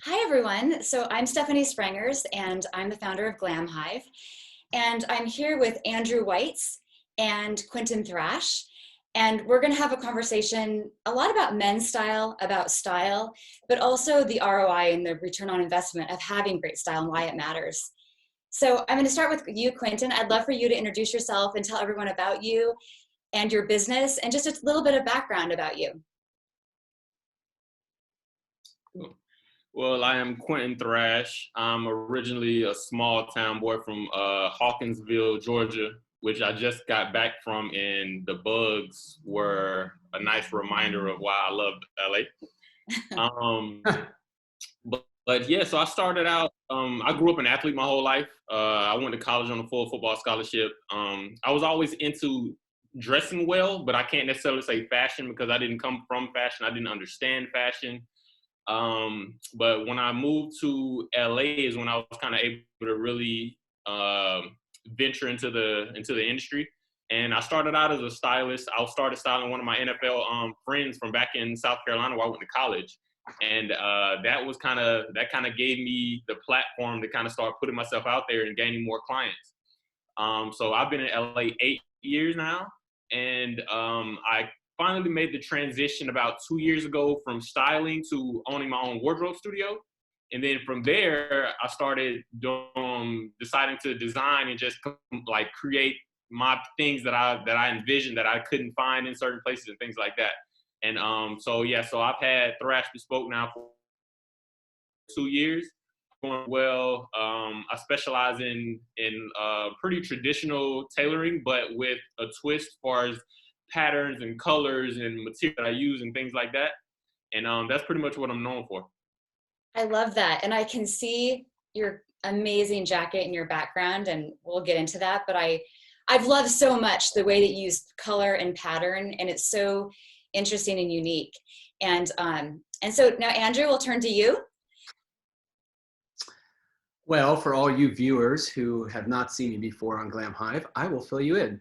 Hi, everyone. So I'm Stephanie Sprangers, and I'm the founder of Glam Hive. And I'm here with Andrew Whites and Quintin Thrash. And we're going to have a conversation a lot about men's style, but also the ROI and the return on investment of having great style and why it matters. So I'm going to start with you, Quintin. I'd love for you to introduce yourself and tell everyone about you and your business and just a little bit of background about you. Well, I am Quintin Thrash. I'm originally a small town boy from Hawkinsville, Georgia, which I just got back from, and the bugs were a nice reminder of why I loved LA. But yeah, so I started out, I grew up an athlete my whole life. I went to college on a full football scholarship. I was always into dressing well, but I can't necessarily say fashion because I didn't come from fashion. I didn't understand fashion. But when I moved to LA is when I was kind of able to really venture into the industry. And I started out as a stylist. I started styling one of my NFL friends from back in South Carolina where I went to college. And that kind of gave me the platform to kind of start putting myself out there and gaining more clients. So I've been in LA 8 years now, and I finally made the transition about 2 years ago from styling to owning my own wardrobe studio. And then from there, I started deciding to design and just like create my things that I envisioned that I couldn't find in certain places and things like that. And so I've had Thrash Bespoke now for 2 years. Going well. I specialize in pretty traditional tailoring, but with a twist as far as patterns and colors and material that I use and things like that. And that's pretty much what I'm known for. I love that. And I can see your amazing jacket in your background, and we'll get into that. But I've loved so much the way that you use color and pattern, and it's so interesting and unique. And so now, Andrew, we'll turn to you. Well, for all you viewers who have not seen me before on Glam Hive, I will fill you in.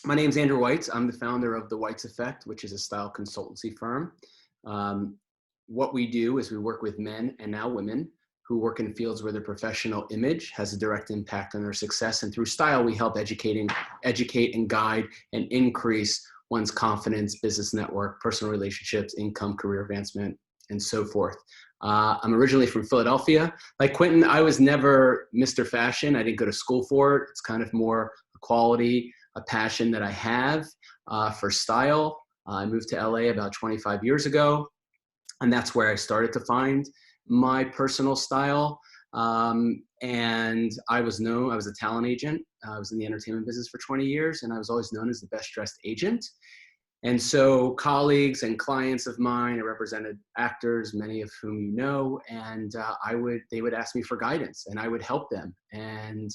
My name's Andrew Whites. I'm the founder of The Whites Effect, which is a style consultancy firm. What we do is we work with men and now women who work in fields where their professional image has a direct impact on their success. And through style, we help educate and guide and increase one's confidence, business network, personal relationships, income, career advancement, and so forth. I'm originally from Philadelphia. Like Quintin, I was never Mr. Fashion. I didn't go to school for it. It's kind of more a quality, a passion that I have for style. I moved to LA about 25 years ago, and that's where I started to find my personal style. And I was a talent agent. I was in the entertainment business for 20 years, and I was always known as the best dressed agent. And so colleagues and clients of mine, I represented actors, many of whom you know, and they would ask me for guidance, and I would help them. And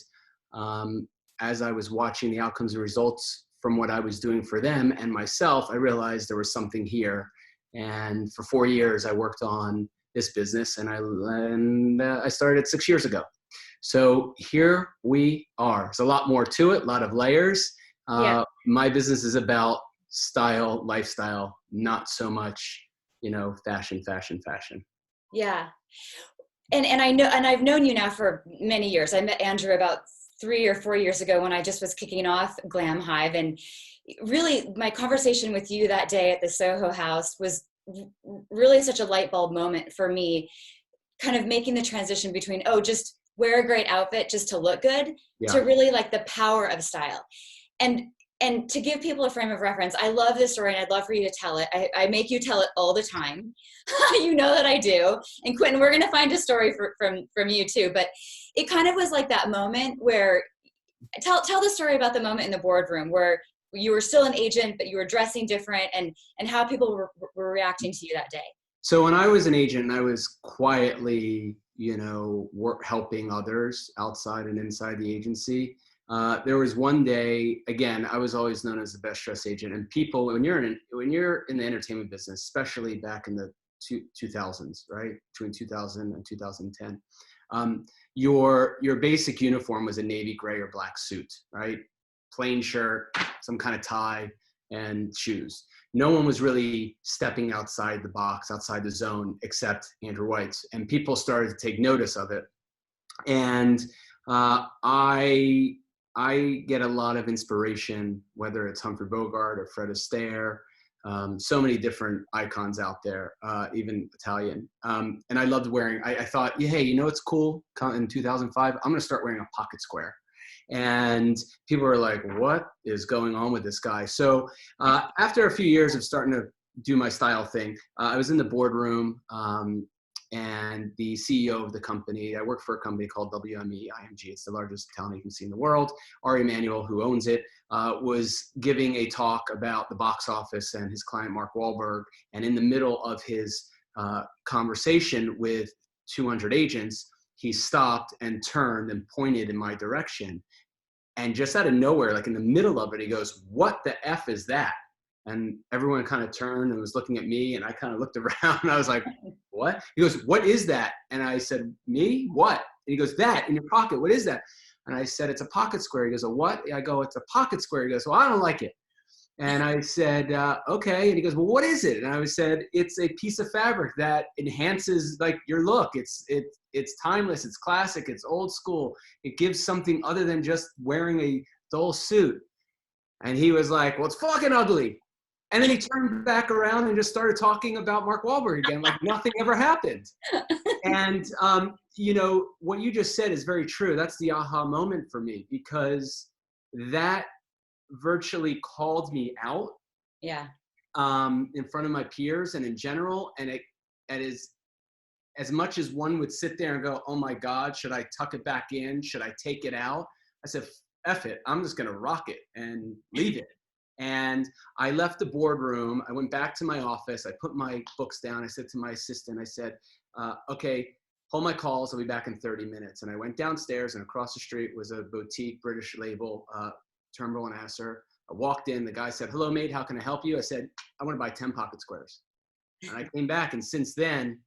as I was watching the outcomes and results from what I was doing for them and myself, I realized there was something here. And for 4 years, I worked on this business, and I started 6 years ago. So here we are. There's a lot more to it, a lot of layers. Yeah. My business is about style, lifestyle, not so much, fashion. Yeah. And I know, and I've known you now for many years. I met Andrew about 3 or 4 years ago when I just was kicking off Glam Hive. And really my conversation with you that day at the Soho House was really such a light bulb moment for me, kind of making the transition between, just wear a great outfit just to look good, to really like the power of style. And to give people a frame of reference, I love this story and I'd love for you to tell it. I make you tell it all the time. You know that I do. And Quintin, we're going to find a story from you too. But it kind of was like that moment where, tell the story about the moment in the boardroom where you were still an agent, but you were dressing different, and how people were reacting to you that day. So when I was an agent, I was quietly, helping others outside and inside the agency. There was one day, again, I was always known as the best dressed agent, and people, when you're in the entertainment business, especially back in the 2000s, right? Between 2000 and 2010, your basic uniform was a navy gray or black suit, right? Plain shirt, some kind of tie, and shoes. No one was really stepping outside the box, outside the zone, except Andrew Weitz. And people started to take notice of it. And I get a lot of inspiration, whether it's Humphrey Bogart or Fred Astaire, so many different icons out there, even Italian. And I loved wearing, I thought, yeah, hey, you know what's cool? In 2005, I'm going to start wearing a pocket square. And people were like, what is going on with this guy? So after a few years of starting to do my style thing, I was in the boardroom, and the CEO of the company, I work for a company called WME IMG. It's the largest talent agency in the world. Ari Emanuel, who owns it, was giving a talk about the box office and his client, Mark Wahlberg. And in the middle of his conversation with 200 agents, he stopped and turned and pointed in my direction. And just out of nowhere, like in the middle of it, he goes, "What the F is that?" And everyone kind of turned and was looking at me, and I kind of looked around and I was like, "What?" He goes, "What is that?" And I said, "Me? What?" And he goes, "That in your pocket. What is that?" And I said, "It's a pocket square." He goes, "A what?" I go, "It's a pocket square." He goes, "Well, I don't like it." And I said, "Okay." And he goes, "Well, what is it?" And I said, "It's a piece of fabric that enhances like your look. It's timeless. It's classic. It's old school. It gives something other than just wearing a dull suit." And he was like, "Well, it's fucking ugly." And then he turned back around and just started talking about Mark Wahlberg again, like nothing ever happened. And, you know, what you just said is very true. That's the aha moment for me, because that virtually called me out in front of my peers and in general. And it is, as much as one would sit there and go, "Oh my God, should I tuck it back in? Should I take it out?" I said, F it. I'm just going to rock it and leave it. And I left the boardroom. I went back to my office. I put my books down. I said to my assistant, I said, "Okay, hold my calls. I'll be back in 30 minutes. And I went downstairs, and across the street was a boutique British label, Turnbull and Asser. I walked in. The guy said, "Hello, mate. How can I help you?" I said, "I want to buy 10 pocket squares." And I came back. And since then,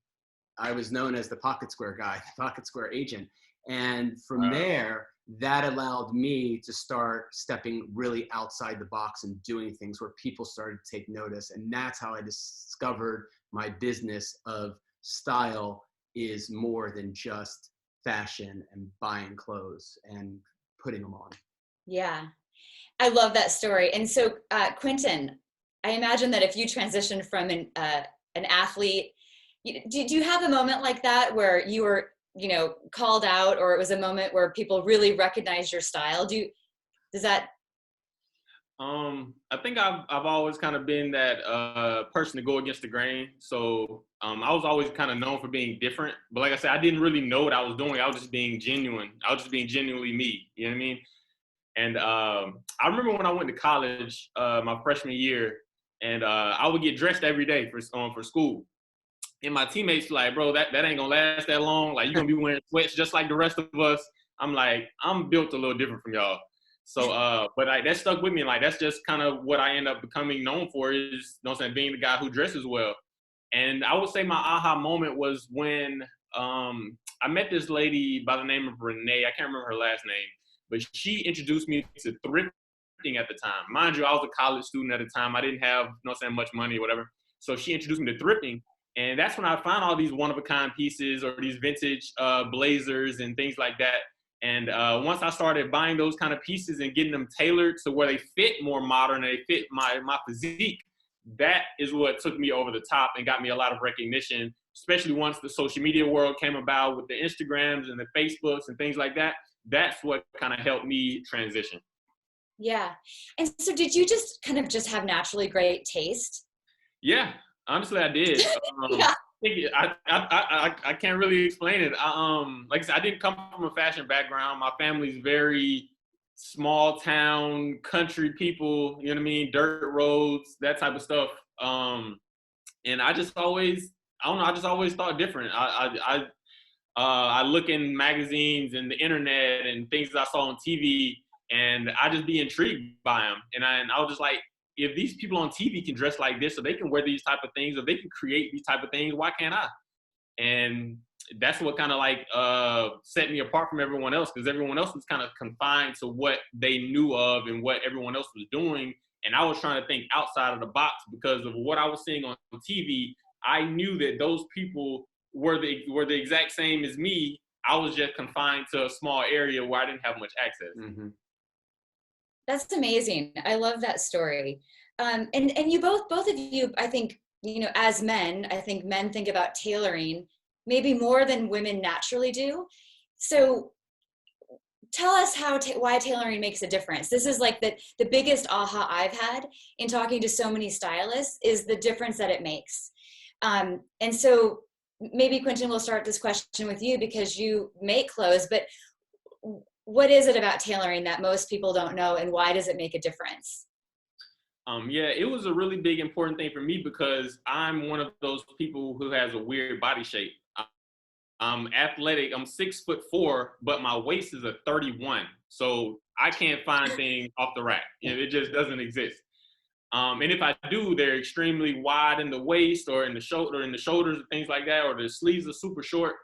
I was known as the pocket square guy, the pocket square agent. And from there, that allowed me to start stepping really outside the box and doing things where people started to take notice. And that's how I discovered my business of style is more than just fashion and buying clothes and putting them on. Yeah, I love that story. And so, Quintin, I imagine that if you transitioned from an athlete, do you have a moment like that where you were, you know, called out, or it was a moment where people really recognized your style? Does that? I think I've always kind of been that person to go against the grain. So I was always kind of known for being different. But like I said, I didn't really know what I was doing. I was just being genuine. I was just being genuinely me. You know what I mean? And I remember when I went to college, my freshman year, and I would get dressed every day for school. And my teammates were like, "Bro, that ain't gonna last that long. Like, you're gonna be wearing sweats just like the rest of us." I'm like, I'm built a little different from y'all. So, but like that stuck with me. Like, that's just kind of what I end up becoming known for, is, you know what I'm saying, being the guy who dresses well. And I would say my aha moment was when I met this lady by the name of Renee. I can't remember her last name, but she introduced me to thrifting at the time. Mind you, I was a college student at the time. I didn't have, you know what I'm saying, much money or whatever. So she introduced me to thrifting. And that's when I found all these one-of-a-kind pieces, or these vintage blazers and things like that. And once I started buying those kind of pieces and getting them tailored to where they fit more modern and they fit my physique, that is what took me over the top and got me a lot of recognition, especially once the social media world came about with the Instagrams and the Facebooks and things like that. That's what kind of helped me transition. Yeah. And so did you just kind of just have naturally great taste? Yeah. Honestly, I did. Yeah. I can't really explain it. Like I said, I didn't come from a fashion background. My family's very small town, country people, you know what I mean? Dirt roads, that type of stuff. And I just always, I don't know, I just always thought different. I look in magazines and the internet and things that I saw on TV, and I just be intrigued by them. And I was just like, if these people on TV can dress like this, or they can wear these type of things, or they can create these type of things, why can't I? And that's what kind of like set me apart from everyone else, because everyone else was kind of confined to what they knew of and what everyone else was doing. And I was trying to think outside of the box because of what I was seeing on TV. I knew that those people were the exact same as me. I was just confined to a small area where I didn't have much access. Mm-hmm. That's amazing. I love that story. And you both of you, I think, as men, I think men think about tailoring maybe more than women naturally do. So tell us why tailoring makes a difference. This is like the biggest aha I've had in talking to so many stylists is the difference that it makes. And so maybe Quintin, we'll start this question with you because you make clothes, but what is it about tailoring that most people don't know, and why does it make a difference? Yeah, it was a really big important thing for me because I'm one of those people who has a weird body shape. I'm athletic. I'm 6'4", but my waist is a 31. So I can't find things off the rack. It just doesn't exist. And if I do, they're extremely wide in the waist or in the shoulders and things like that, or the sleeves are super short.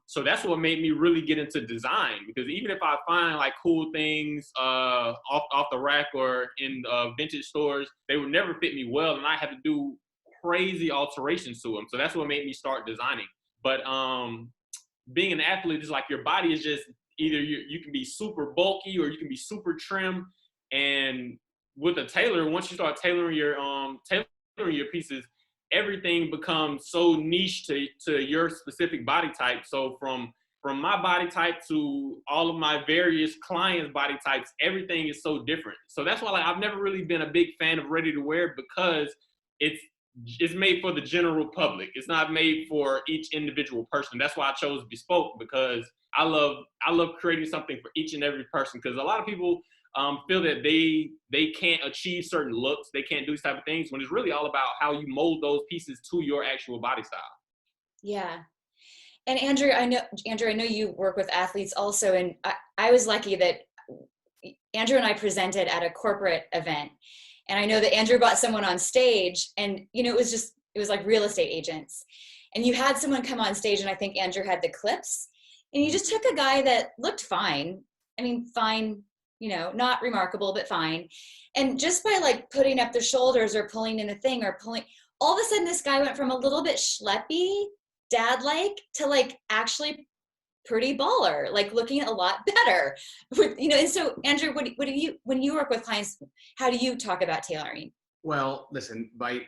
So that's what made me really get into design, because even if I find like cool things off the rack or in vintage stores, they would never fit me well, and I had to do crazy alterations to them. So that's what made me start designing. But being an athlete is like your body is just either you can be super bulky or you can be super trim. And with a tailor, once you start tailoring your pieces, everything becomes so niche to your specific body type. So from my body type to all of my various clients' body types, everything is so different. So that's why I've never really been a big fan of ready to wear, because it's made for the general public. It's not made for each individual person. That's why I chose Bespoke, because I love creating something for each and every person. Because a lot of people feel that they can't achieve certain looks, they can't do these type of things, when it's really all about how you mold those pieces to your actual body style. Yeah. And Andrew, I know you work with athletes also, and I was lucky that Andrew and I presented at a corporate event, and I know that Andrew brought someone on stage, and it was like real estate agents, and you had someone come on stage, and I think Andrew had the clips, and you just took a guy that looked fine. I mean, fine, not remarkable, but fine. And just by like putting up the shoulders or pulling in a thing or pulling, all of a sudden this guy went from a little bit schleppy, dad-like, to like actually pretty baller, like looking a lot better. And so Andrew, what do you, when you work with clients, how do you talk about tailoring? Well, listen, by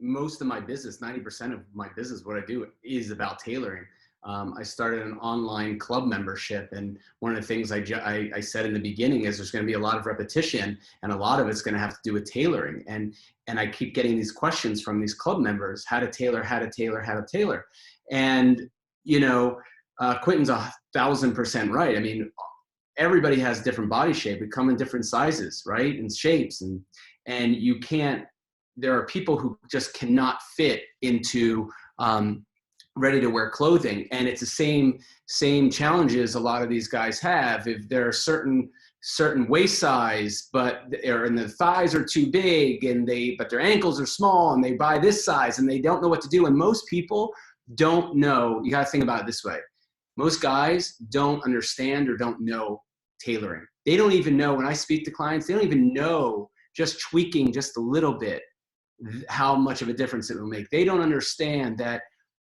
most of my business, 90% of my business, what I do is about tailoring. I started an online club membership, and one of the things I said in the beginning is there's going to be a lot of repetition, and a lot of it's going to have to do with tailoring. And I keep getting these questions from these club members: how to tailor. And Quentin's 1,000% right. I mean, everybody has different body shape. We come in different sizes, right, and shapes, and you can't. There are people who just cannot fit into ready to wear clothing, and it's the same challenges a lot of these guys have. If there are certain waist size, but the thighs are too big, but their ankles are small, and they buy this size, and they don't know what to do. And most people don't know. You got to think about it this way: most guys don't understand or don't know tailoring. They don't even know. When I speak to clients, they don't even know, just tweaking just a little bit, how much of a difference it will make. They don't understand that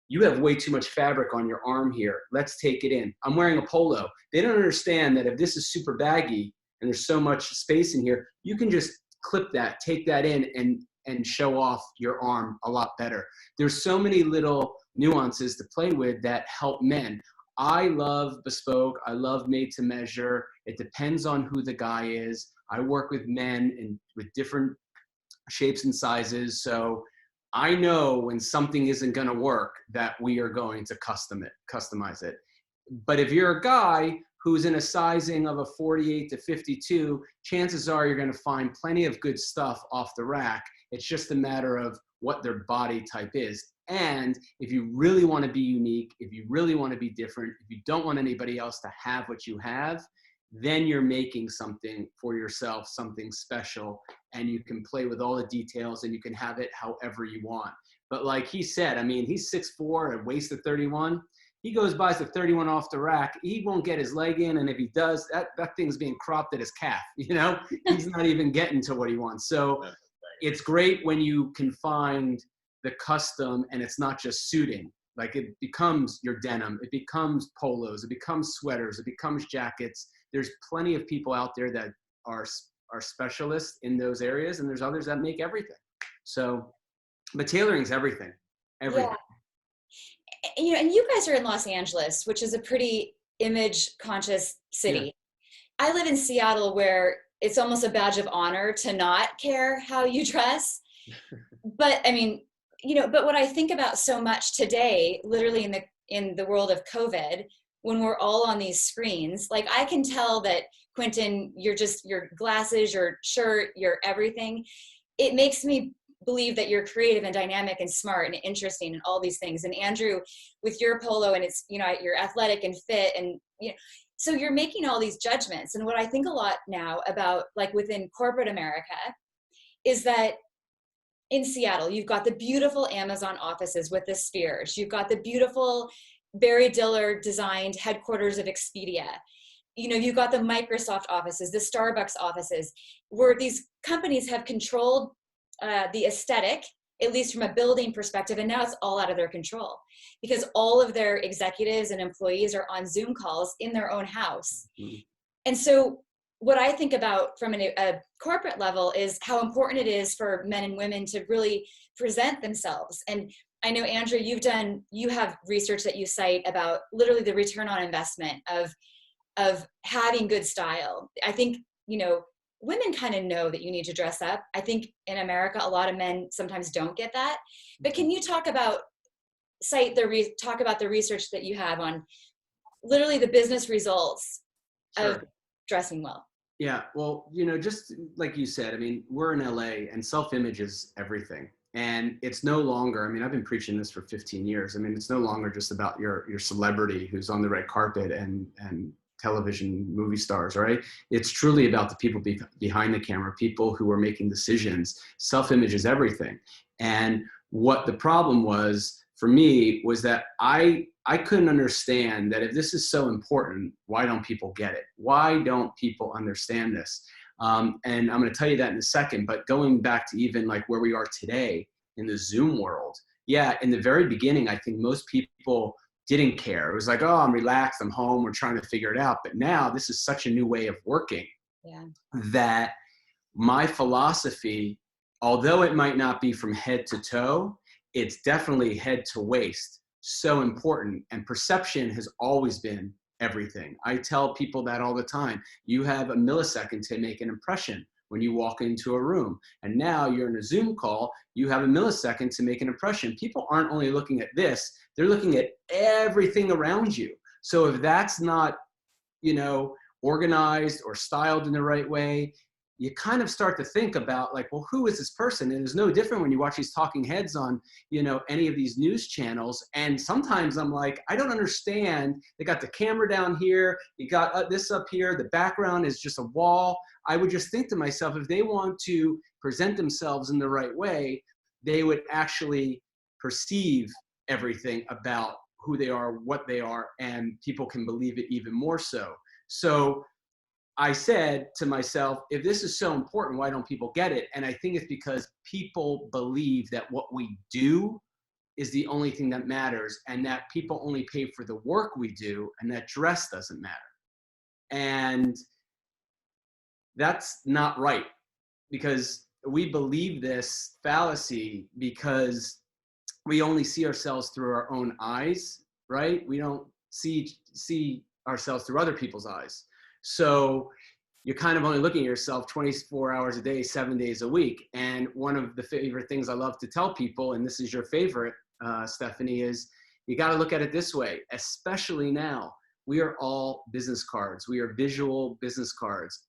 you have way too much fabric on your arm here. Let's take it in. I'm wearing a polo. They don't understand that if this is super baggy and there's so much space in here, you can just clip that, take that in, and show off your arm a lot better. There's so many little nuances to play with that help men. I love Bespoke. I love made to measure. It depends on who the guy is. I work with men and with different shapes and sizes. So I know when something isn't going to work that we are going to customize it. But if you're a guy who's in a sizing of a 48 to 52, chances are you're going to find plenty of good stuff off the rack. It's just a matter of what their body type is. And if you really want to be unique, if you really want to be different, if you don't want anybody else to have what you have, then you're making something for yourself, something special, and you can play with all the details and you can have it however you want. But like he said, I mean, he's 6'4", a waist of 31. he goes, buys the 31 off the rack. He won't get his leg in. And if he does, that thing's being cropped at his calf, you know, he's not even getting to what he wants. So it's great when you can find the custom and it's not just suiting. Like it becomes your denim, it becomes polos, it becomes sweaters, it becomes jackets. There's plenty of people out there that are specialists in those areas, and there's others that make everything. So, but tailoring is everything, everything. Yeah. You know, and you guys are in Los Angeles, which is a pretty image conscious city. Yeah. I live in Seattle, where it's almost a badge of honor to not care how you dress. But I mean, you know, but what I think about so much today, literally in the world of COVID, when we're all on these screens, like I can tell that Quentin, you're just your glasses, your shirt, your everything. It makes me believe that you're creative and dynamic and smart and interesting and all these things. And Andrew, with your polo, and it's, you know, you're athletic and fit, and you know, so you're making all these judgments. And what I think a lot now about, like within corporate America, is that in Seattle, you've got the beautiful Amazon offices with the spheres. You've got the beautiful Barry Diller designed headquarters of Expedia. You know, you've got the Microsoft offices, the Starbucks offices, where these companies have controlled the aesthetic, at least from a building perspective, and now it's all out of their control because all of their executives and employees are on Zoom calls in their own house. Mm-hmm. And so what I think about from a corporate level is how important it is for men and women to really present themselves. And I know, Andrew, you have research that you cite about literally the return on investment of having good style. I think, you know, women kind of know that you need to dress up. I think in America, a lot of men sometimes don't get that. But can you talk about the research that you have on literally the business results of dressing well? Yeah, well, you know, just like you said, I mean, we're in LA and self-image is everything. And it's no longer, I mean, I've been preaching this for 15 years. I mean, it's no longer just about your celebrity who's on the red carpet and television movie stars, right? It's truly about the people behind the camera, people who are making decisions. Self-image is everything. And what the problem was for me was that I couldn't understand that if this is so important, why don't people get it? Why don't people understand this? And I'm going to tell you that in a second, but going back to even like where we are today in the Zoom world. Yeah, in the very beginning, I think most people didn't care. It was like, oh, I'm relaxed, I'm home, we're trying to figure it out. But now this is such a new way of working that my philosophy, although it might not be from head to toe, it's definitely head to waist. So important. And perception has always been everything. I tell people that all the time. You have a millisecond to make an impression when you walk into a room. And now you're in a Zoom call, you have a millisecond to make an impression. People aren't only looking at this, they're looking at everything around you. So if that's not, you know, organized or styled in the right way, you kind of start to think about like, well, who is this person? And it's no different when you watch these talking heads on, you know, any of these news channels. And sometimes I'm like, I don't understand. They got the camera down here. You got this up here. The background is just a wall. I would just think to myself, if they want to present themselves in the right way, they would actually perceive everything about who they are, what they are, and people can believe it even more so. So I said to myself, if this is so important, why don't people get it? And I think it's because people believe that what we do is the only thing that matters, and that people only pay for the work we do, and that dress doesn't matter. And that's not right, because we believe this fallacy because we only see ourselves through our own eyes, right? We don't see ourselves through other people's eyes. So you're kind of only looking at yourself 24 hours a day, 7 days a week. And one of the favorite things I love to tell people, and this is your favorite, Stephanie, is you got to look at it this way, especially now. We are all business cards. We are visual business cards.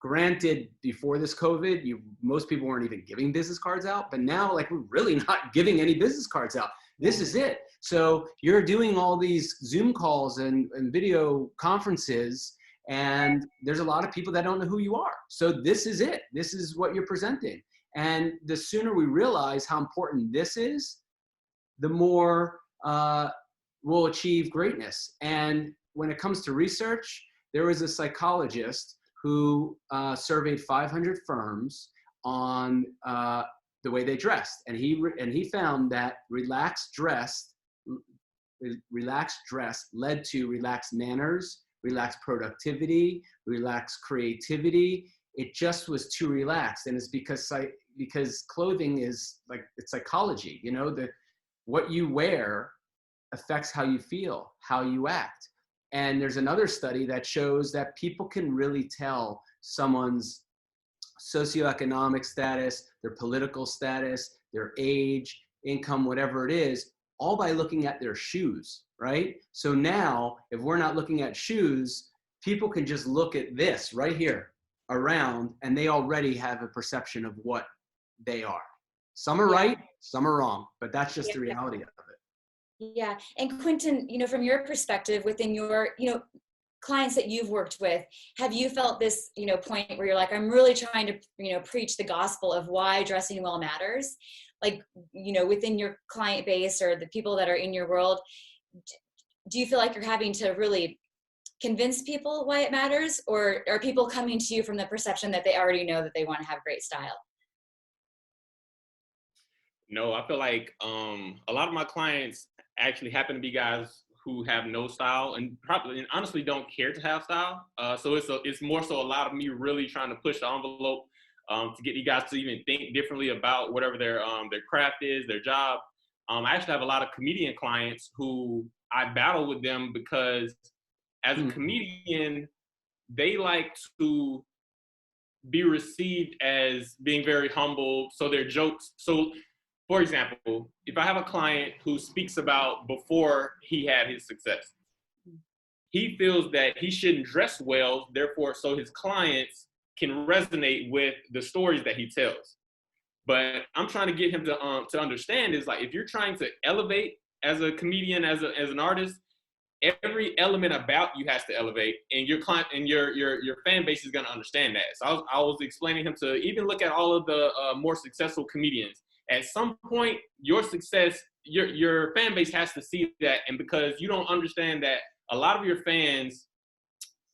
Granted, before this COVID, most people weren't even giving business cards out, but now like we're really not giving any business cards out. This is it. So you're doing all these Zoom calls and video conferences, and there's a lot of people that don't know who you are. So this is it. This is what you're presenting. And the sooner we realize how important this is, the more will achieve greatness. And when it comes to research, there was a psychologist who surveyed 500 firms on the way they dressed, and he found that relaxed dress led to relaxed manners, relaxed productivity, relaxed creativity. It just was too relaxed, and it's because clothing is like, it's psychology. You know, what you wear affects how you feel, how you act. And there's another study that shows that people can really tell someone's socioeconomic status, their political status, their age, income, whatever it is, all by looking at their shoes, right? So now, if we're not looking at shoes, people can just look at this right here around, and they already have a perception of what they are. Some are right, some are wrong, but that's just the reality of it. Yeah. And Quintin, from your perspective within your, clients that you've worked with, have you felt this, point where you're like, I'm really trying to, preach the gospel of why dressing well matters? Like, within your client base or the people that are in your world, do you feel like you're having to really convince people why it matters? Or are people coming to you from the perception that they already know that they want to have great style? No, I feel like a lot of my clients actually happen to be guys who have no style and probably and honestly don't care to have style. So it's more so a lot of me really trying to push the envelope to get you guys to even think differently about whatever their craft is, their job. I actually have a lot of comedian clients who I battle with them because as a comedian, they like to be received as being very humble. So their jokes, for example, if I have a client who speaks about before he had his success, he feels that he shouldn't dress well, therefore, so his clients can resonate with the stories that he tells. But I'm trying to get him to understand is like, if you're trying to elevate as a comedian, as an artist, every element about you has to elevate, and your client and your fan base is going to understand that. So I was explaining him to even look at all of the more successful comedians. At some point, your success, your fan base has to see that, and because you don't understand that a lot of your fans,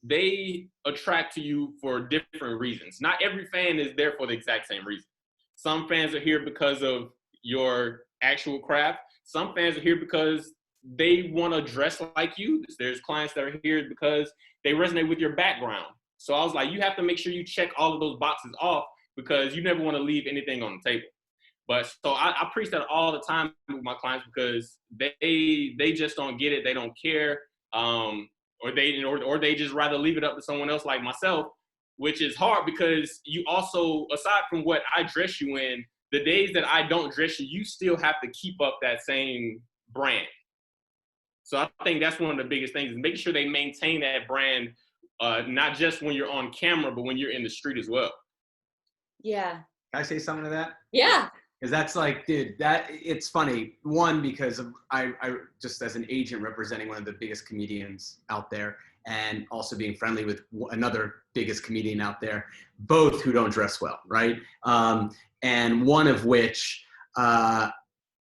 they attract to you for different reasons. Not every fan is there for the exact same reason. Some fans are here because of your actual craft. Some fans are here because they want to dress like you. There's clients that are here because they resonate with your background. So I was like, you have to make sure you check all of those boxes off because you never want to leave anything on the table. But so I preach that all the time with my clients because they just don't get it. They don't care. Or they just rather leave it up to someone else like myself, which is hard because you also, aside from what I dress you in, the days that I don't dress you, you still have to keep up that same brand. So I think that's one of the biggest things is making sure they maintain that brand, not just when you're on camera, but when you're in the street as well. Yeah. Can I say something to that? Yeah. Because that's like, dude, it's funny. One, because I just as an agent representing one of the biggest comedians out there, and also being friendly with another biggest comedian out there, both who don't dress well, right? And one of which,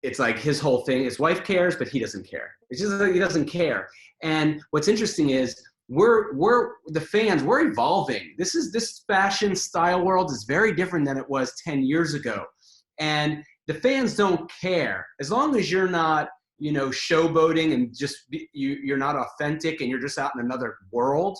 it's like his whole thing, his wife cares, but he doesn't care. It's just like he doesn't care. And what's interesting is we're the fans, we're evolving. This fashion style world is very different than it was 10 years ago. And the fans don't care. As long as you're not, showboating and just you're not authentic and you're just out in another world,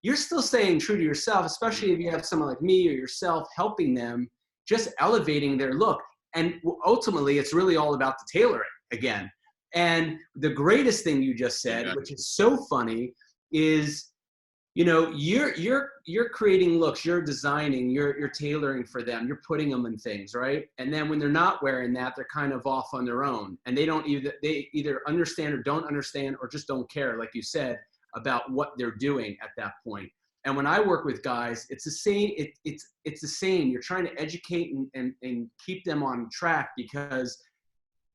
you're still staying true to yourself, especially if you have someone like me or yourself helping them, just elevating their look. And ultimately, it's really all about the tailoring again. And the greatest thing you just said, which is so funny, is you're creating looks, you're designing, you're tailoring for them, you're putting them in things, right? And then when they're not wearing that, they're kind of off on their own, and they either understand or don't understand or just don't care, like you said, about what they're doing at that point. And when I work with guys, it's the same. It's the same. You're trying to educate and keep them on track, because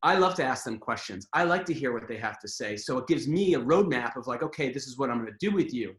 I love to ask them questions. I like to hear what they have to say. So it gives me a roadmap of like, okay, this is what I'm going to do with you.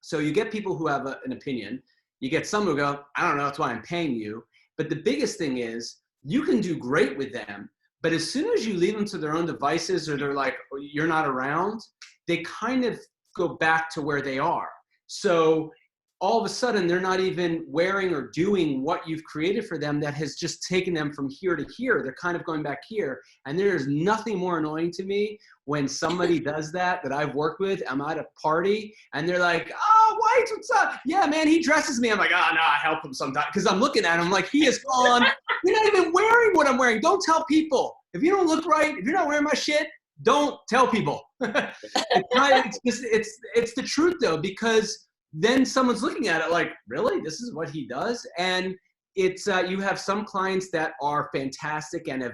So you get people who have an opinion. You get some who go, I don't know, that's why I'm paying you. But the biggest thing is you can do great with them, But as soon as you leave them to their own devices, or they're like, you're not around, they kind of go back to where they are. So all of a sudden, they're not even wearing or doing what you've created for them that has just taken them from here to here. They're kind of going back here. And there's nothing more annoying to me when somebody does that I've worked with. I'm at a party and they're like, oh, White, what's up? Yeah, man, he dresses me. I'm like, oh, no, I help him sometimes. Because I'm looking at him like, he is gone. You're not even wearing what I'm wearing. Don't tell people. If you don't look right, if you're not wearing my shit, don't tell people. It's the truth, though, because then someone's looking at it like, really? This is what he does? And it's you have some clients that are fantastic and have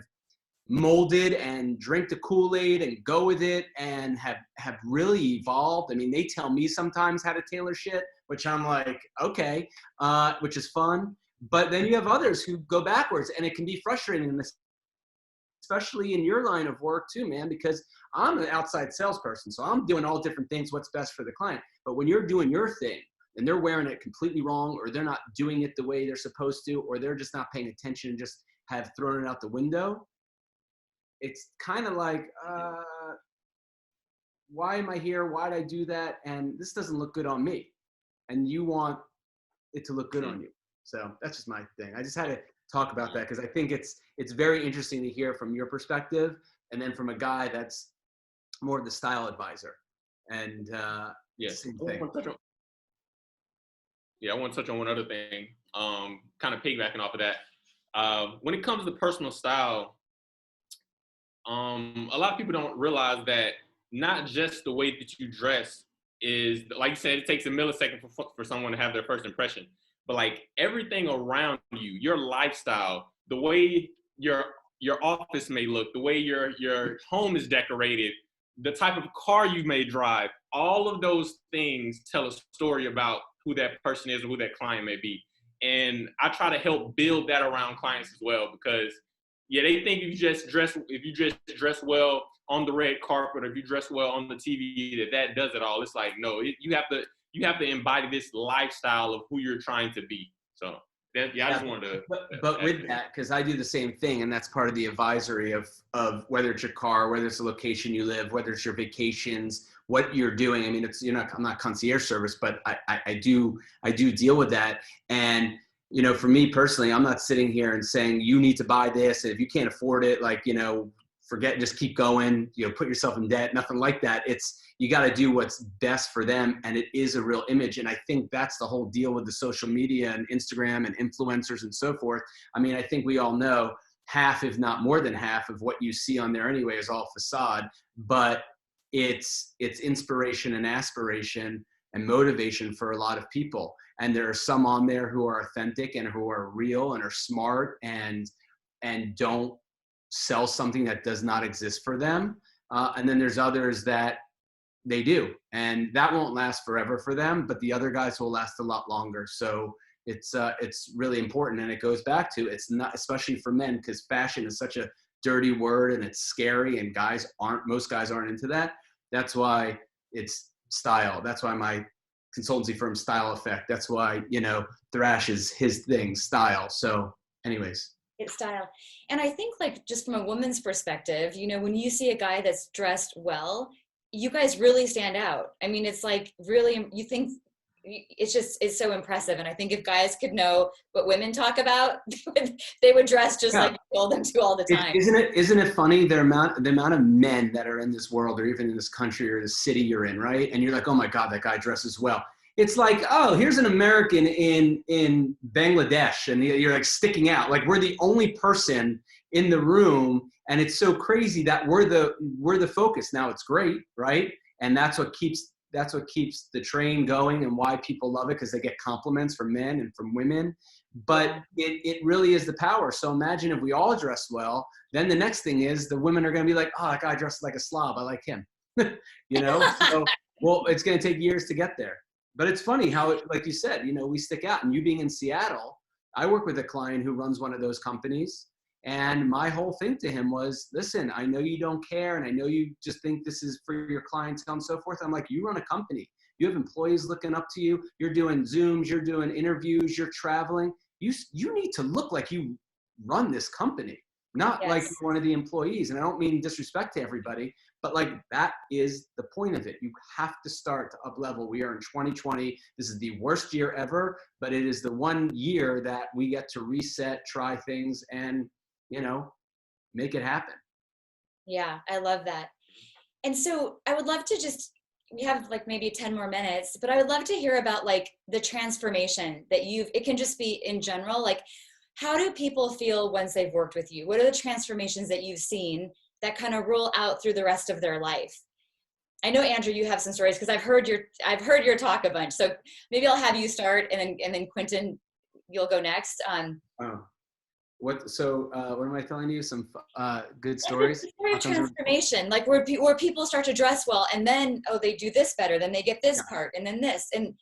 molded and drink the Kool-Aid and go with it and have really evolved. I mean, they tell me sometimes how to tailor shit, which I'm like, okay, which is fun. But then you have others who go backwards, and it can be frustrating, especially in your line of work too, man, because I'm an outside salesperson. So I'm doing all different things, what's best for the client. But when you're doing your thing and they're wearing it completely wrong, or they're not doing it the way they're supposed to, or they're just not paying attention and just have thrown it out the window, it's kind of like, why am I here? Why'd I do that? And this doesn't look good on me. And you want it to look good on you. So that's just my thing. I just had to talk about that because I think it's very interesting to hear from your perspective, and then from a guy that's more of the style advisor. And same thing. I want to touch on one other thing, kind of piggybacking off of that. When it comes to personal style, a lot of people don't realize that not just the way that you dress is, like you said, it takes a millisecond for someone to have their first impression. But like everything around you, your lifestyle, the way your office may look, the way your home is decorated, the type of car you may drive, all of those things tell a story about who that person is or who that client may be. And I try to help build that around clients as well, because they think if you just dress well on the red carpet, or if you dress well on the TV, that does it all. It's like, no, you have to embody this lifestyle of who you're trying to be. So I just wanted to. But with that, because I do the same thing, and that's part of the advisory of whether it's your car, whether it's the location you live, whether it's your vacations, what you're doing. I mean, I'm not concierge service, but I do deal with that. And for me personally, I'm not sitting here and saying you need to buy this, and if you can't afford it, forget, just keep going, put yourself in debt, nothing like that. It's, you got to do what's best for them. And it is a real image. And I think that's the whole deal with the social media and Instagram and influencers and so forth. I mean, I think we all know half, if not more than half, of what you see on there anyway is all facade, but it's inspiration and aspiration and motivation for a lot of people. And there are some on there who are authentic and who are real and are smart and don't sell something that does not exist for them. And then there's others that they do, and that won't last forever for them, but the other guys will last a lot longer. So it's really important. And it goes back to, it's not, especially for men, because fashion is such a dirty word and it's scary, and most guys aren't into that. That's why it's style. That's why my consultancy firm, Style Effect, that's why, Thrash is his thing, style. So anyways. It's style. And I think, like, just from a woman's perspective, when you see a guy that's dressed well, you guys really stand out. I mean, it's like, really, you think it's so impressive. And I think if guys could know what women talk about, they would dress just like you told them to all the time. Isn't it funny, the amount of men that are in this world, or even in this country or the city you're in, right? And you're like, oh my God, that guy dresses well. It's like, oh, here's an American in Bangladesh, and you're like sticking out. Like, we're the only person in the room, and it's so crazy that we're the focus. Now it's great, right? And that's what keeps the train going, and why people love it, because they get compliments from men and from women. But it really is the power. So imagine if we all dressed well, then the next thing is the women are going to be like, oh, that guy dressed like a slob, I like him. So, well, it's going to take years to get there. But it's funny how, like you said, we stick out. And you being in Seattle, I work with a client who runs one of those companies. And my whole thing to him was, listen, I know you don't care, and I know you just think this is for your clientele and so forth. I'm like, you run a company. You have employees looking up to you. You're doing Zooms. You're doing interviews. You're traveling. You need to look like you run this company. not like Yes. you're one of the employees. And I don't mean disrespect to everybody, but like that is the point of it. You have to start to up level. We are in 2020. This is the worst year ever, but it is the one year that we get to reset, try things, and, you know, make it happen. Yeah, I love that. And so I would love to just, we have like maybe 10 more minutes, but I would love to hear about like the transformation that it can just be in general, like how do people feel once they've worked with you? What are the transformations that you've seen that kind of roll out through the rest of their life? I know, Andrew, you have some stories because I've heard your talk a bunch. So maybe I'll have you start, and then Quintin, you'll go next. Oh, what am I telling you? Some good stories? Story of transformation, like where people start to dress well, and then they do this better, then they get this part, and then this, and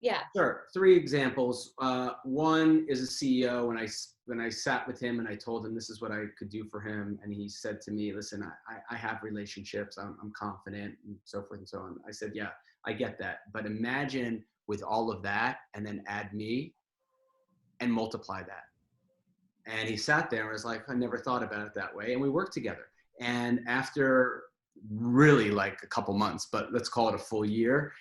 yeah. Sure. 3 examples. One is a CEO. When I sat with him and I told him this is what I could do for him, and he said to me, "Listen, I have relationships. I'm confident, and so forth and so on." I said, "Yeah, I get that, but imagine with all of that, and then add me and multiply that." And he sat there and was like, "I never thought about it that way." And we worked together. And after really like a couple months, but let's call it a full year,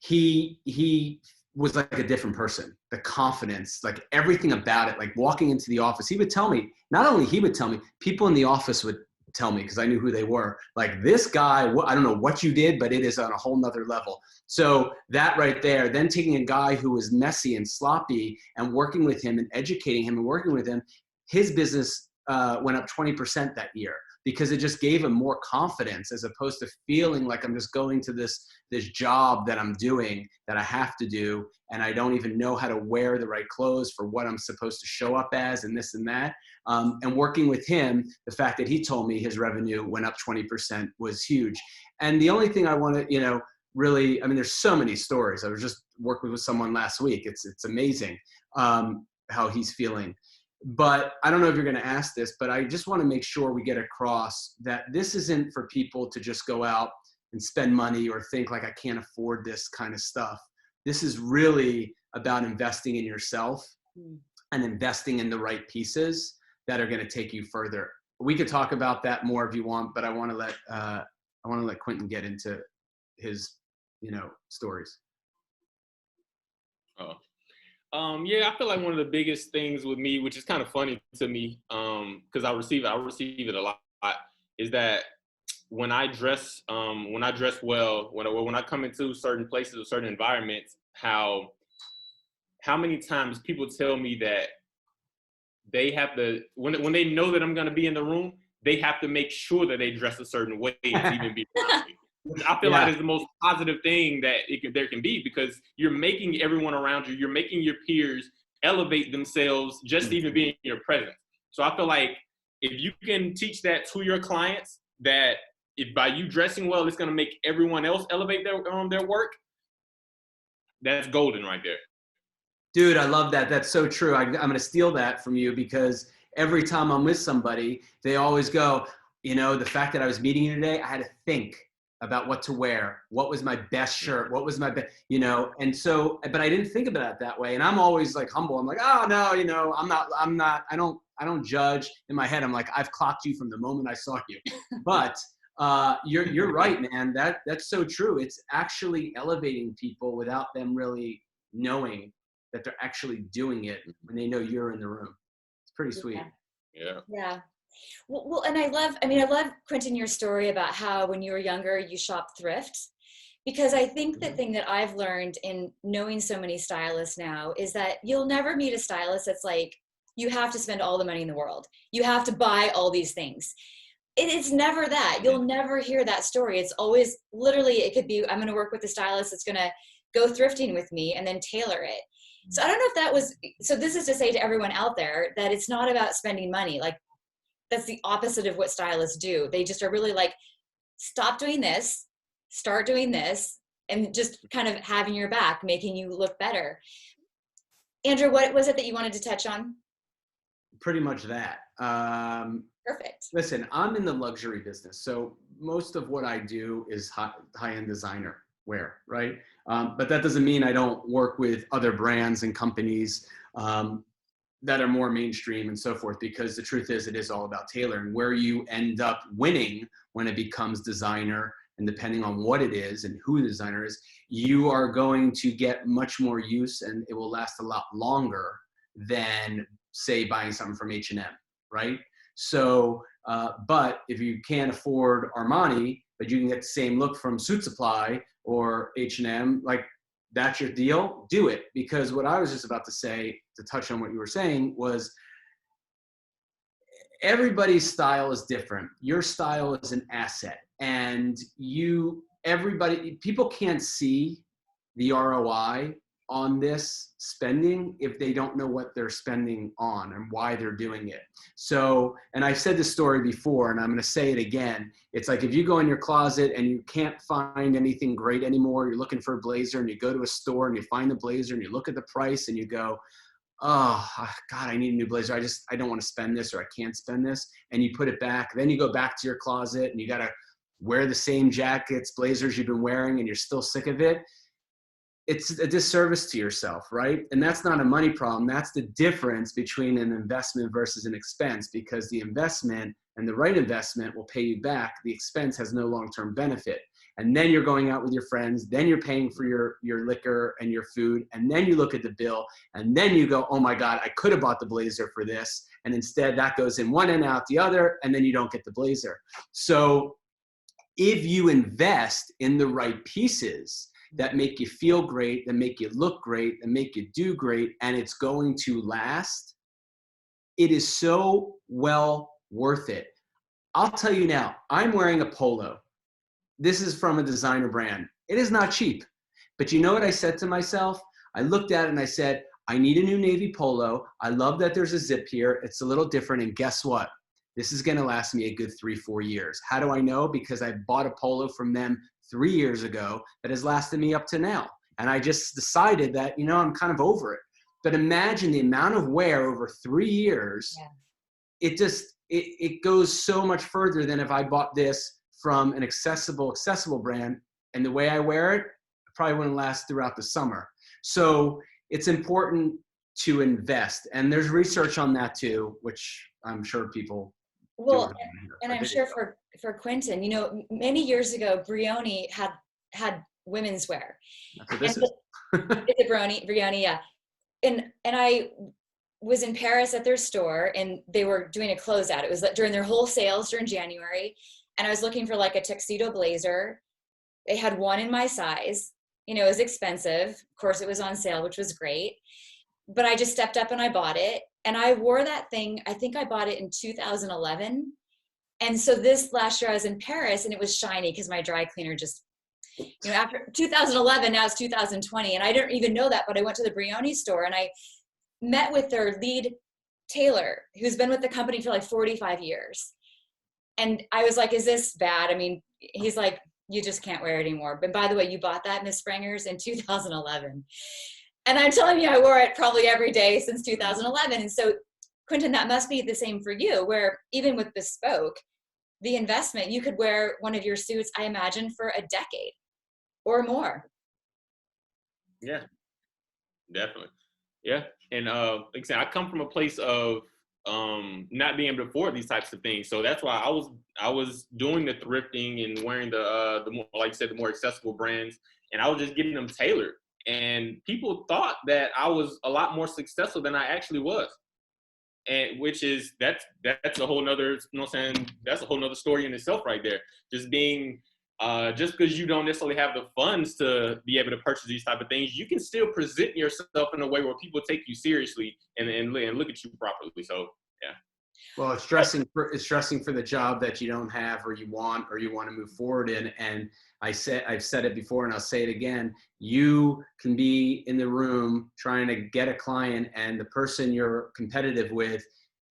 he was like a different person. The confidence, like everything about it, like walking into the office, he would tell me, not only he would tell me, people in the office would tell me, because I knew who they were, like, this guy, I don't know what you did, but it is on a whole nother level. So that right there, then taking a guy who was messy and sloppy and working with him and educating him and working with him, his business went up 20% that year, because it just gave him more confidence, as opposed to feeling like I'm just going to this job that I'm doing that I have to do, and I don't even know how to wear the right clothes for what I'm supposed to show up as, and this and that. And working with him, the fact that he told me his revenue went up 20% was huge. And the only thing I want to, really, I mean, there's so many stories. I was just working with someone last week. It's amazing how he's feeling. But I don't know if you're going to ask this, but I just want to make sure we get across that this isn't for people to just go out and spend money or think like, I can't afford this kind of stuff. This is really about investing in yourself and investing in the right pieces that are going to take you further. We could talk about that more if you want, but I want to let Quintin get into his, stories. Yeah, I feel like one of the biggest things with me, which is kind of funny to me, because I receive it a lot, is that when I dress well, when I come into certain places or certain environments, how many times people tell me that they have to, when they know that I'm going to be in the room, they have to make sure that they dress a certain way to even be around me. I feel like it's the most positive thing that there can be, because you're making everyone around you, you're making your peers elevate themselves just even being in your presence. So I feel like if you can teach that to your clients, that if by you dressing well, it's going to make everyone else elevate their work, that's golden right there. Dude, I love that. That's so true. I'm going to steal that from you, because every time I'm with somebody, they always go, the fact that I was meeting you today, I had to think about what to wear. What was my best shirt? What was my best, and so, but I didn't think about it that way. And I'm always like humble. I'm like, oh no, I don't judge. In my head, I'm like, I've clocked you from the moment I saw you. But you're right, man. That's so true. It's actually elevating people without them really knowing that they're actually doing it when they know you're in the room. It's pretty sweet. Yeah. Well, and I love, Quintin, your story about how when you were younger, you shopped thrift, because I think the thing that I've learned in knowing so many stylists now is that you'll never meet a stylist that's like, you have to spend all the money in the world. You have to buy all these things. It's never that. You'll never hear that story. It's always literally, it could be, I'm going to work with a stylist that's going to go thrifting with me and then tailor it. So I don't know if that was, so this is to say to everyone out there that it's not about spending money. Like, that's the opposite of what stylists do. They just are really like, stop doing this, start doing this, and just kind of having your back, making you look better. Andrew, what was it that you wanted to touch on? Pretty much that. Perfect. Listen, I'm in the luxury business, so most of what I do is high-end designer wear, right? But that doesn't mean I don't work with other brands and companies that are more mainstream and so forth, because the truth is it is all about tailoring. Where you end up winning when it becomes designer, and depending on what it is and who the designer is, you are going to get much more use and it will last a lot longer than, say, buying something from H&M, right? So, but if you can't afford Armani, but you can get the same look from Suit Supply or H&M, like, that's your deal, do it. Because what I was just about to say, to touch on what you were saying, was everybody's style is different. Your style is an asset, and people can't see the ROI on this spending if they don't know what they're spending on and why they're doing it. So, and I've said this story before and I'm going to say it again. It's like, if you go in your closet and you can't find anything great anymore, you're looking for a blazer, and you go to a store and you find the blazer and you look at the price and you go, oh God, I need a new blazer. I don't want to spend this, or I can't spend this. And you put it back. Then you go back to your closet and you got to wear the same jackets, blazers you've been wearing, and you're still sick of it. It's a disservice to yourself, right? And that's not a money problem. That's the difference between an investment versus an expense, because the investment, and the right investment, will pay you back. The expense has no long-term benefit. And then you're going out with your friends, then you're paying for your liquor and your food, and then you look at the bill, and then you go, oh my God, I could have bought the blazer for this. And instead that goes in one and out the other, and then you don't get the blazer. So if you invest in the right pieces that make you feel great, that make you look great, that make you do great, and it's going to last, it is so well worth it. I'll tell you now, I'm wearing a polo. This is from a designer brand. It is not cheap. But you know what I said to myself? I looked at it and I said, I need a new navy polo. I love that there's a zip here. It's a little different. And guess what? This is going to last me a good 3-4 years. How do I know? Because I bought a polo from them 3 years ago that has lasted me up to now. And I just decided that, you know, I'm kind of over it. But imagine the amount of wear over 3 years. Yeah. It goes so much further than if I bought this from an accessible brand. And the way I wear it probably wouldn't last throughout the summer. So it's important to invest. And there's research on that too, which I'm sure people Well, and I'm sure for Quintin, you know, many years ago, Brioni had women's wear. That's what this is. It's a Brioni, yeah. And I was in Paris at their store, and they were doing a closeout. It was during their whole sales during January, and I was looking for like a tuxedo blazer. They had one in my size. You know, it was expensive. Of course, it was on sale, which was great. But I just stepped up and I bought it. And I wore that thing, I think I bought it in 2011. And so this last year I was in Paris, and it was shiny because my dry cleaner just, you know, after 2011, now it's 2020. And I didn't even know that, but I went to the Brioni store and I met with their lead tailor, who's been with the company for like 45 years. And I was like, is this bad? I mean, he's like, you just can't wear it anymore. But by the way, you bought that, Miss Sprangers, in 2011. And I'm telling you, I wore it probably every day since 2011. And so, Quintin, that must be the same for you, where even with Bespoke, the investment, you could wear one of your suits, I imagine, for a decade or more. Yeah, definitely. Yeah. And like I said, I come from a place of not being able to afford these types of things. So that's why I was doing the thrifting and wearing the more, like you said, the more accessible brands, and I was just getting them tailored. And people thought that I was a lot more successful than I actually was. And which is, that's a whole nother, you know what I'm saying? That's a whole nother story in itself right there. Just being, just because you don't necessarily have the funds to be able to purchase these type of things, you can still present yourself in a way where people take you seriously and look at you properly. So, yeah. Well, it's stressing for the job that you don't have, or you want to move forward in. And I've said it before and I'll say it again. You can be in the room trying to get a client, and the person you're competitive with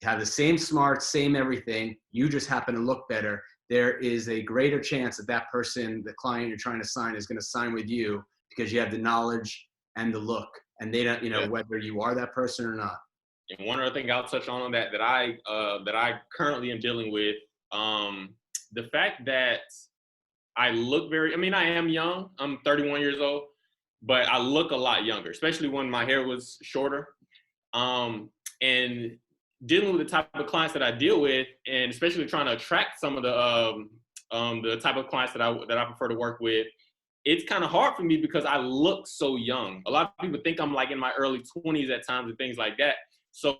have the same smarts, same everything. You just happen to look better. There is a greater chance that person, the client you're trying to sign, is going to sign with you because you have the knowledge and the look, and they don't, you know, yeah, whether you are that person or not. And one other thing I'll touch on that I currently am dealing with, the fact that I look I am young. I'm 31 years old, but I look a lot younger, especially when my hair was shorter. And And dealing with the type of clients that I deal with, and especially trying to attract some of the type of clients that I prefer to work with, it's kind of hard for me because I look so young. A lot of people think I'm like in my early 20s at times and things like that. So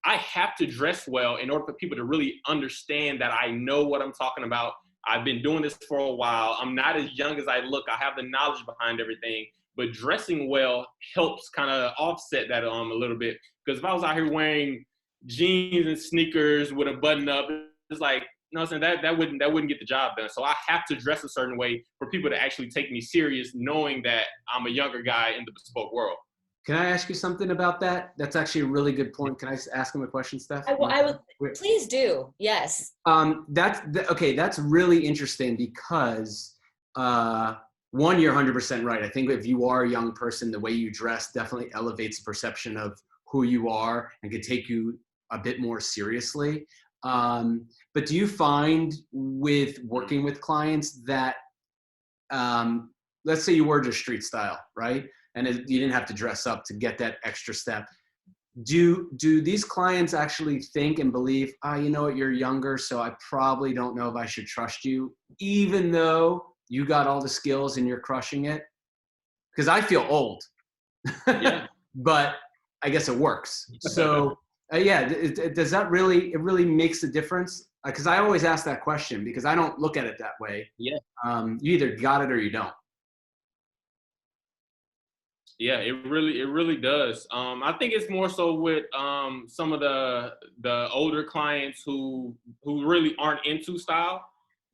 I have to dress well in order for people to really understand that I know what I'm talking about. I've been doing this for a while. I'm not as young as I look. I have the knowledge behind everything, but dressing well helps kind of offset that a little bit. Because if I was out here wearing jeans and sneakers with a button up, it's like, you know what I'm saying, that wouldn't get the job done. So I have to dress a certain way for people to actually take me serious, knowing that I'm a younger guy in the bespoke world. Can I ask you something about that? That's actually a really good point. Can I ask him a question, Steph? I would, please do. Yes. Okay. That's really interesting because one, you're 100% right. I think if you are a young person, the way you dress definitely elevates the perception of who you are and can take you a bit more seriously. But do you find with working with clients that, let's say you were just street style, right? And you didn't have to dress up to get that extra step. Do these clients actually think and believe, you know what, you're younger, so I probably don't know if I should trust you, even though you got all the skills and you're crushing it? Because I feel old, Yeah. but I guess it works. So does that really, it really makes a difference? Because I always ask that question because I don't look at it that way. Yeah. You either got it or you don't. Yeah, it really does. I think it's more so with some of the older clients who really aren't into style.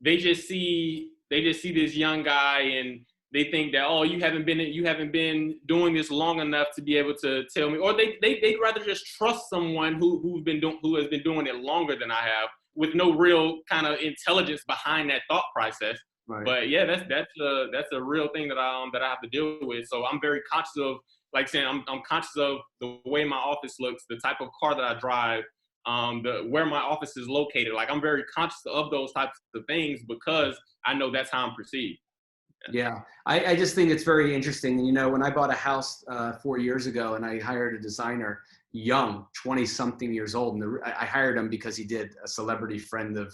They just see this young guy and they think that, oh, you haven't been doing this long enough to be able to tell me, or they'd rather just trust someone who has been doing it longer than I have, with no real kind of intelligence behind that thought process. Right. But yeah, that's a real thing that I have to deal with. So I'm very conscious of, like saying, I'm conscious of the way my office looks, the type of car that I drive, where my office is located. Like, I'm very conscious of those types of things because I know that's how I'm perceived. Yeah, I just think it's very interesting. You know, when I bought a house 4 years ago and I hired a designer, young, 20-something years old, and I hired him because he did a celebrity friend of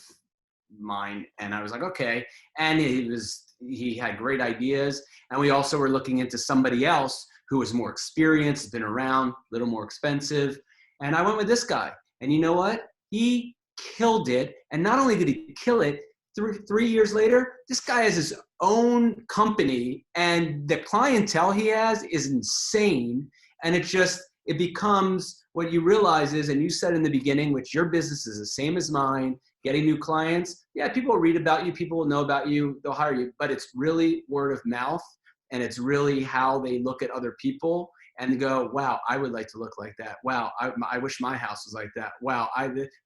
mine, and I was like, okay. And he had great ideas, and we also were looking into somebody else who was more experienced, been around, a little more expensive, and I went with this guy. And you know what? He killed it. And not only did he kill it, 3 years later, this guy has his own company, and the clientele he has is insane. And it becomes, what you realize is, and you said in the beginning, which your business is the same as mine, getting new clients. Yeah, people will read about you, people will know about you, they'll hire you, but it's really word of mouth, and it's really how they look at other people and go, wow, I would like to look like that. Wow, I wish my house was like that. Wow,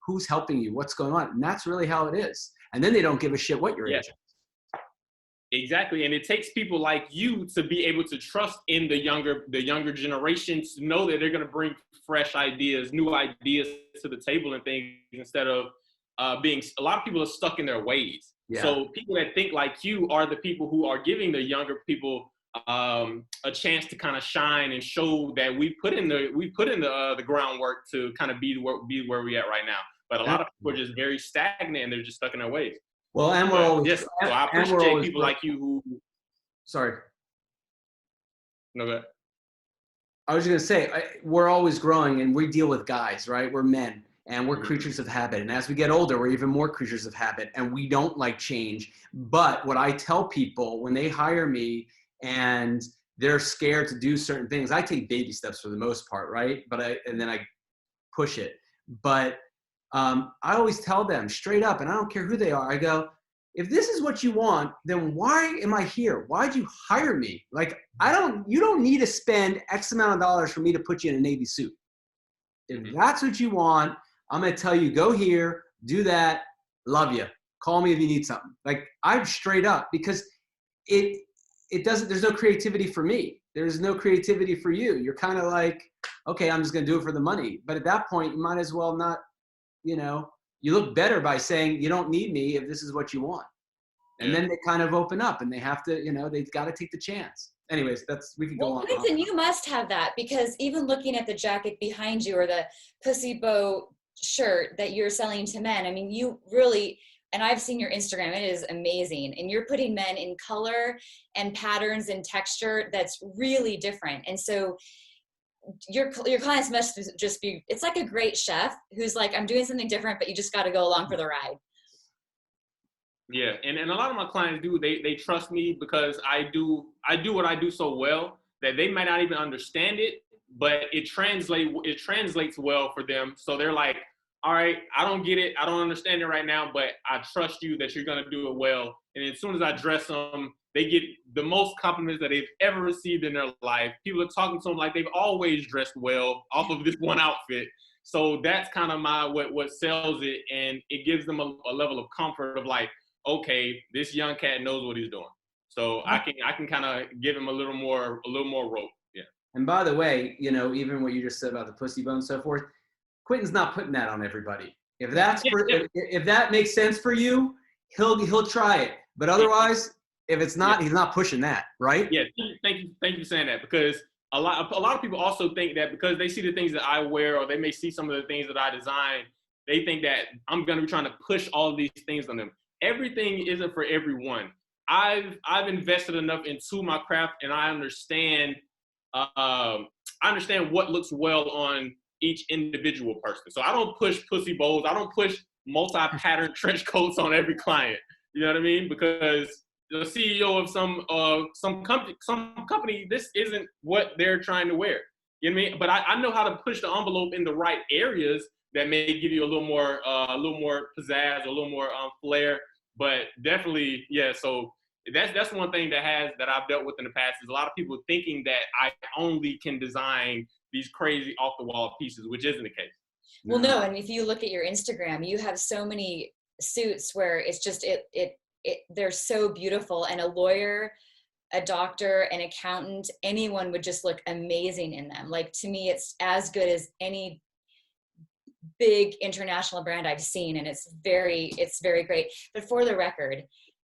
who's helping you? What's going on? And that's really how it is. And then they don't give a shit what your age is. Exactly, and it takes people like you to be able to trust in the younger generation, to know that they're going to bring fresh ideas, new ideas to the table and things, instead of a lot of people are stuck in their ways. Yeah. So people that think like you are the people who are giving the younger people a chance to kind of shine and show that we put in the groundwork to kind of be where we're at right now. But a lot of people are just very stagnant and they're just stuck in their ways. Well, and we're always, yes. So I appreciate people like you who. Sorry. No, go ahead. I was going to say, we're always growing, and we deal with guys, right? We're men, and we're creatures of habit. And as we get older, we're even more creatures of habit, and we don't like change. But what I tell people when they hire me and they're scared to do certain things, I take baby steps for the most part, right? And then I push it. But I always tell them straight up, and I don't care who they are, I go, if this is what you want, then why am I here? Why'd you hire me? Like, you don't need to spend X amount of dollars for me to put you in a Navy suit. If that's what you want, I'm going to tell you, go here, do that, love you. Call me if you need something. Like, I'm straight up, because there's no creativity for me. There's no creativity for you. You're kind of like, okay, I'm just going to do it for the money. But at that point, you might as well not, you look better by saying, you don't need me if this is what you want. And then they kind of open up, and they have to, they've got to take the chance. anyways, we could go Well, on. Quintin, you must have that, because even looking at the jacket behind you or the pussy bow shirt that you're selling to men, I mean, you really, and I've seen your Instagram, it is amazing. And you're putting men in color and patterns and texture that's really different. And so your clients must just be, it's like a great chef who's like, I'm doing something different, but you just got to go along for the ride. Yeah, and a lot of my clients do. They trust me because I do what I do so well that they might not even understand it, but it translates well for them. So they're like, all right, I don't get it, I don't understand it right now, but I trust you that you're gonna do it well. And as soon as I dress them, they get the most compliments that they've ever received in their life. People are talking to them like they've always dressed well off of this one outfit. So that's kind of what sells it, and it gives them a level of comfort of like, okay, this young cat knows what he's doing. So I can kind of give him a little more rope. Yeah. And by the way, you know, even what you just said about the pussy bone and so forth, Quentin's not putting that on everybody. If that makes sense for you, he'll try it. But otherwise, if it's not, he's not pushing that, right? Yeah. Thank you for saying that, because a lot of people also think that because they see the things that I wear, or they may see some of the things that I design, they think that I'm going to be trying to push all of these things on them. Everything isn't for everyone. I've invested enough into my craft, and I understand what looks well on each individual person. So I don't push pussy bows. I don't push multi-pattern trench coats on every client. You know what I mean? Because the CEO of some company, this isn't what they're trying to wear. You know what I mean? But I know how to push the envelope in the right areas that may give you a little more pizzazz, a little more flair. But definitely, yeah. So that's one thing that I've dealt with in the past, is a lot of people thinking that I only can design these crazy off the wall pieces, which isn't the case. Well, no, and if you look at your Instagram, you have so many suits where it's just they're so beautiful, and a lawyer, a doctor, an accountant, anyone would just look amazing in them. Like, to me, it's as good as any big international brand I've seen, and it's very great. But for the record,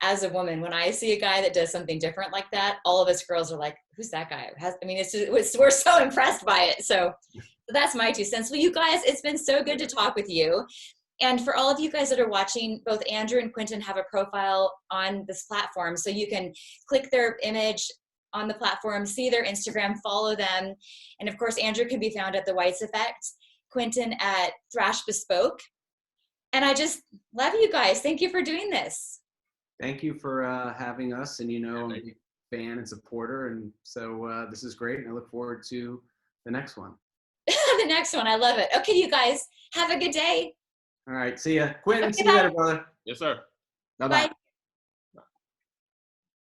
as a woman, when I see a guy that does something different like that, all of us girls are like, who's that guy? We're so impressed by it. So that's my 2 cents. Well, you guys, it's been so good to talk with you. And for all of you guys that are watching, both Andrew and Quintin have a profile on this platform, so you can click their image on the platform, see their Instagram, follow them. And of course, Andrew can be found at The Whites Effect, Quintin at Thrash Bespoke. And I just love you guys. Thank you for doing this. Thank you for having us. And, you know, I'm a big fan and supporter. And so this is great. And I look forward to the next one. The next one. I love it. Okay, you guys, have a good day. All right. See ya. Quentin, Okay, see you later, brother. Yes, sir. Bye-bye. Bye.